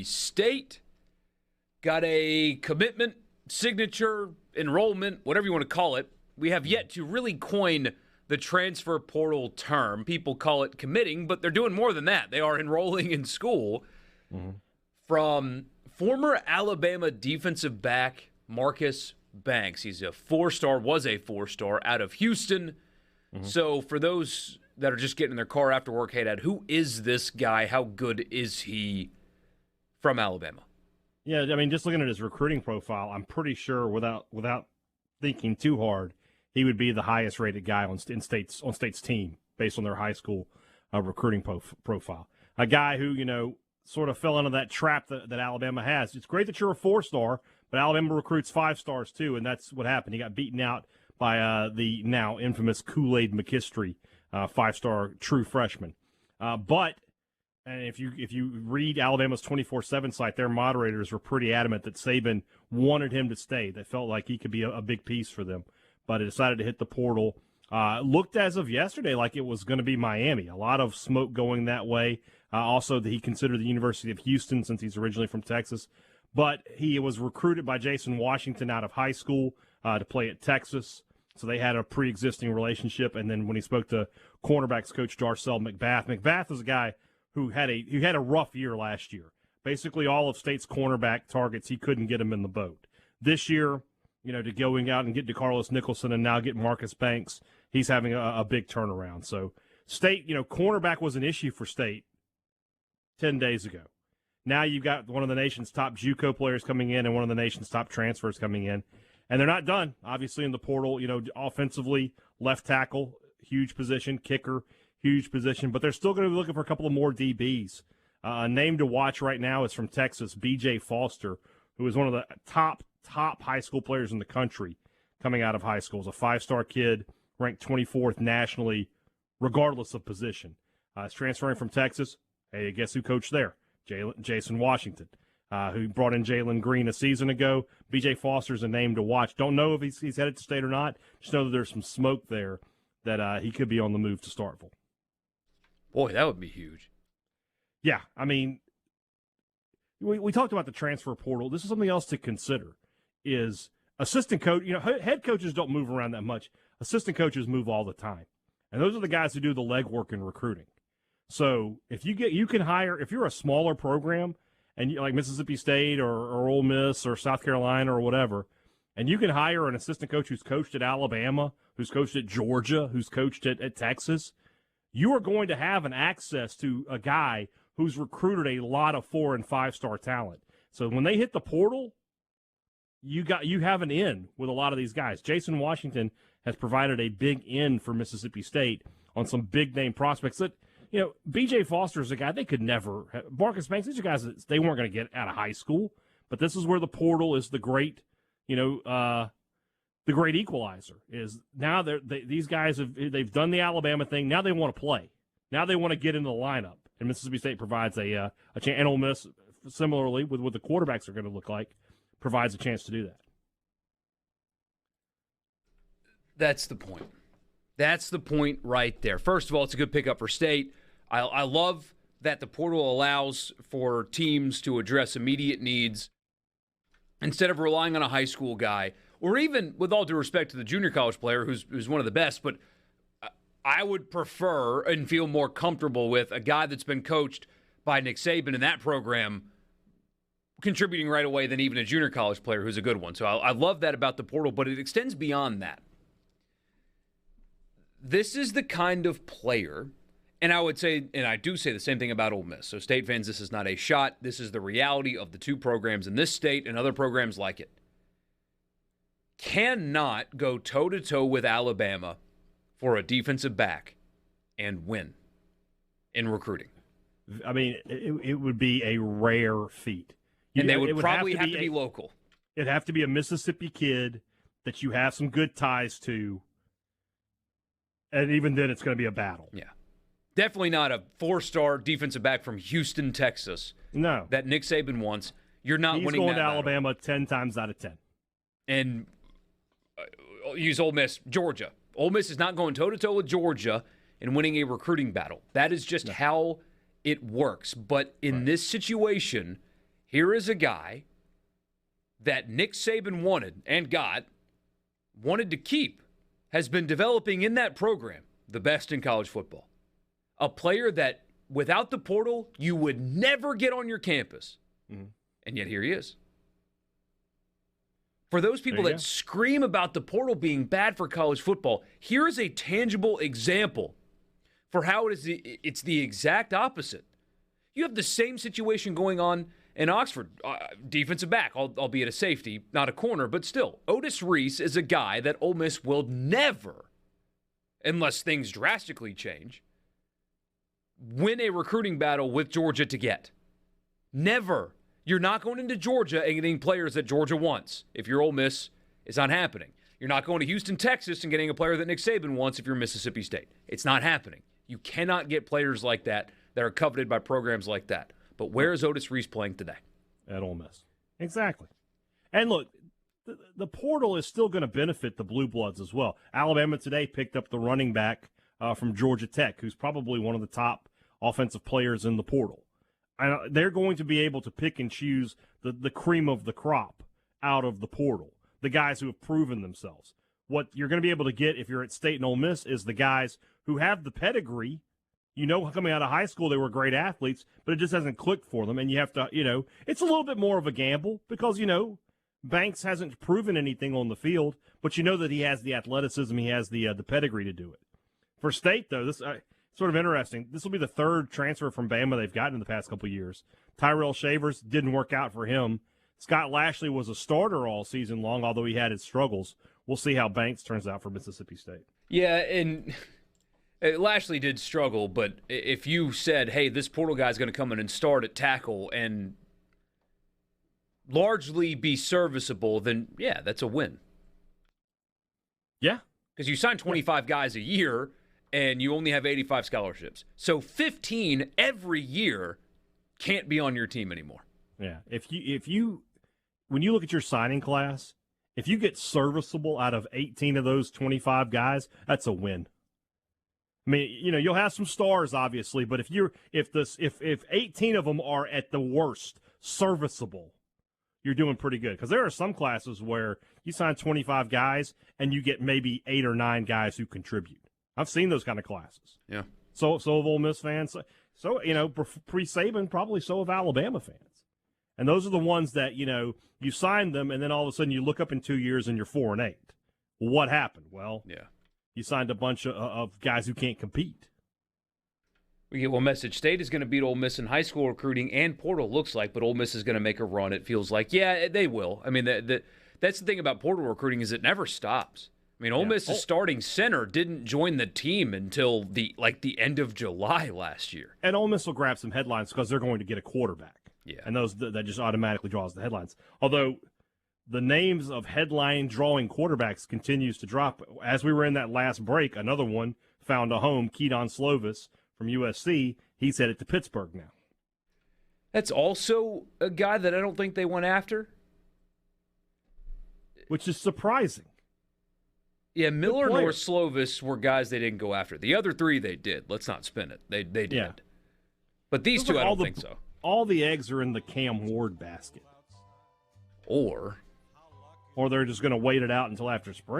State got a commitment, signature, enrollment, whatever you want to call it. We have yet to really coin the transfer portal term. People call it committing, but they're doing more than that. They are enrolling in school. From former Alabama defensive back Marcus Banks. He's a was a four-star out of Houston. So for those that are just getting in their car after work, hey, Dad, who is this guy? How good is he from Alabama? Yeah, I mean, just looking at his recruiting profile, I'm pretty sure without thinking too hard, he would be the highest-rated guy on State's team based on their high school recruiting profile. A guy who, sort of fell into that trap that Alabama has. It's great that you're a four-star, but Alabama recruits five-stars too, and that's what happened. He got beaten out by the now infamous Kool-Aid McKinstry, five-star true freshman. But if you read Alabama's 24/7 site, their moderators were pretty adamant that Saban wanted him to stay. They felt like he could be a big piece for them, but it decided to hit the portal. Looked as of yesterday like it was going to be Miami. A lot of smoke going that way. Also, that he considered the University of Houston since he's originally from Texas. But he was recruited by Jason Washington out of high school to play at Texas. So they had a pre-existing relationship. And then when he spoke to cornerbacks coach Darcel McBath was a guy who had a rough year last year. Basically, all of State's cornerback targets, he couldn't get him in the boat. This year, to going out and get DeCarlos Nicholson and now get Marcus Banks, he's having a big turnaround. So State, cornerback was an issue for State 10 days ago. Now you've got one of the nation's top JUCO players coming in and one of the nation's top transfers coming in. And they're not done, obviously, in the portal. Offensively, left tackle, huge position, kicker, huge position. But they're still going to be looking for a couple of more DBs. A name to watch right now is from Texas, B.J. Foster, who is one of the top high school players in the country coming out of high school. He's a five-star kid, ranked 24th nationally, regardless of position. He's transferring from Texas. Hey, guess who coached there? Jason Washington, who brought in Jalen Green a season ago. B.J. Foster's a name to watch. Don't know if he's headed to State or not. Just know that there's some smoke there that he could be on the move to Starkville. Boy, that would be huge. Yeah, I mean, we talked about the transfer portal. This is something else to consider is assistant coach. Head coaches don't move around that much. Assistant coaches move all the time. And those are the guys who do the legwork in recruiting. So if you can hire, if you're a smaller program and like Mississippi State or Ole Miss or South Carolina or whatever, and you can hire an assistant coach who's coached at Alabama, who's coached at Georgia, who's coached at Texas, you are going to have an access to a guy who's recruited a lot of 4- and 5-star talent. So when they hit the portal, you have an in with a lot of these guys. Jason Washington has provided a big in for Mississippi State on some big name prospects that. B.J. Foster is a guy they could never – Marcus Banks, these are guys that they weren't going to get out of high school. But this is where the portal is the great, the great equalizer. Is now these guys they've done the Alabama thing. Now they want to play. Now they want to get into the lineup. And Mississippi State provides a chance. And Ole Miss, similarly, with what the quarterbacks are going to look like, provides a chance to do that. That's the point. That's the point right there. First of all, it's a good pickup for State. I love that the portal allows for teams to address immediate needs instead of relying on a high school guy, or even, with all due respect to the junior college player who's one of the best, but I would prefer and feel more comfortable with a guy that's been coached by Nick Saban in that program contributing right away than even a junior college player who's a good one. So I love that about the portal, but it extends beyond that. This is the kind of player, and I would say, and I do say the same thing about Ole Miss. So State fans, this is not a shot. This is the reality of the two programs in this state and other programs like it. Cannot go toe-to-toe with Alabama for a defensive back and win in recruiting. I mean, it would be a rare feat. And they would probably have to be local. It'd have to be a Mississippi kid that you have some good ties to. And even then, it's going to be a battle. Yeah. Definitely not a 4-star defensive back from Houston, Texas. No. That Nick Saban wants. You're not winning that. He's going to Alabama 10 times out of 10. And use Ole Miss, Georgia. Ole Miss is not going toe-to-toe with Georgia and winning a recruiting battle. That is just how it works. But in this situation, Here is a guy that Nick Saban wanted and wanted to keep, has been developing in that program the best in college football. A player that without the portal, you would never get on your campus. Mm-hmm. And yet here he is. For those people that scream about the portal being bad for college football, here is a tangible example for how it's the exact opposite. You have the same situation going on in Oxford. Defensive back, albeit a safety, not a corner, but still. Otis Reese is a guy that Ole Miss will never, unless things drastically change, win a recruiting battle with Georgia to get. Never. You're not going into Georgia and getting players that Georgia wants. If you're Ole Miss, it's not happening. You're not going to Houston, Texas, and getting a player that Nick Saban wants if you're Mississippi State. It's not happening. You cannot get players like that are coveted by programs like that. But where is Otis Reese playing today? At Ole Miss. Exactly. And look, the portal is still going to benefit the Blue Bloods as well. Alabama today picked up the running back from Georgia Tech, who's probably one of the top offensive players in the portal. And they're going to be able to pick and choose the cream of the crop out of the portal, the guys who have proven themselves. What you're going to be able to get if you're at State and Ole Miss is the guys who have the pedigree. You know, coming out of high school, they were great athletes, but it just hasn't clicked for them. And you have to, it's a little bit more of a gamble because, Banks hasn't proven anything on the field, but you know that he has the athleticism, he has the pedigree to do it. For State, though, this sort of interesting. This will be the third transfer from Bama they've gotten in the past couple of years. Tyrell Shavers didn't work out for him. Scott Lashley was a starter all season long, although he had his struggles. We'll see how Banks turns out for Mississippi State. Yeah, and Lashley did struggle, but if you said, hey, this portal guy's going to come in and start at tackle and largely be serviceable, then, yeah, that's a win. Yeah. Because you sign 25 guys a year, and you only have 85 scholarships. So 15 every year can't be on your team anymore. Yeah. When you look at your signing class, if you get serviceable out of 18 of those 25 guys, that's a win. I mean, you'll have some stars, obviously, but if 18 of them are at the worst serviceable, you're doing pretty good. Because there are some classes where you sign 25 guys and you get maybe 8 or 9 guys who contribute. I've seen those kind of classes. Yeah. So have Ole Miss fans. So pre-Saban, probably so have Alabama fans. And those are the ones that, you sign them and then all of a sudden you look up in 2 years and you're 4-8. Well, what happened? Well, yeah, you signed a bunch of guys who can't compete. We get Message State is going to beat Ole Miss in high school recruiting and portal, looks like, but Ole Miss is going to make a run, it feels like. Yeah, they will. I mean, that's the thing about portal recruiting is it never stops. I mean, Ole Miss's starting center didn't join the team until the end of July last year. And Ole Miss will grab some headlines because they're going to get a quarterback. Yeah. And that just automatically draws the headlines. Although the names of headline-drawing quarterbacks continues to drop. As we were in that last break, another one found a home, Keaton Slovis from USC. He's headed to Pittsburgh now. That's also a guy that I don't think they went after. Which is surprising. Yeah, Miller nor Slovis were guys they didn't go after. The other three they did. Let's not spin it. They did. Yeah. But these two, I don't think so. All the eggs are in the Cam Ward basket. Or they're just going to wait it out until after spring.